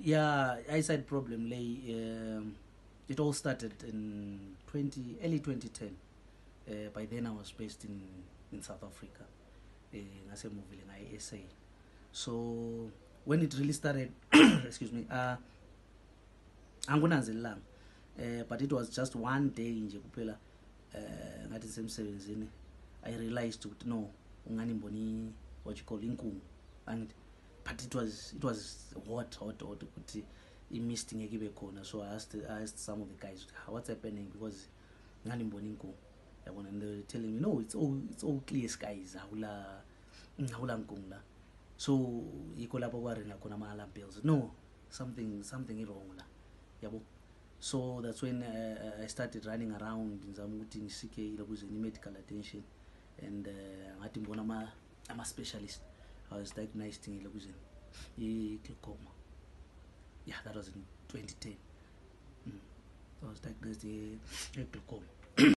Yeah, eyesight problem it all started in early 2010. By then I was based in South Africa. Ngasemuvile SA. So when it really started, excuse me, angunanzelanga. But it was just one day nje kuphela ngathi semsebenzini I realized ukuthi no unganimboni what you call inkungu, and but it was hot ukuthi imist ngeke ibe khona. So I asked some of the guys what's happening, because nganimboni inkungu yabona, and they were telling me no, it's all clear skies, awula nkungu la. So yikho lapho kwarena khona ama alarm bells, no something wrong la yabo. So that's when I started running around ngizama ukuthi ngisike lokuzwe medical attention, and ngathi ngibona ama specialist. I was diagnosed in lokuzwe glaucoma. Yeah, that was in 2010. I was diagnosed with glaucoma.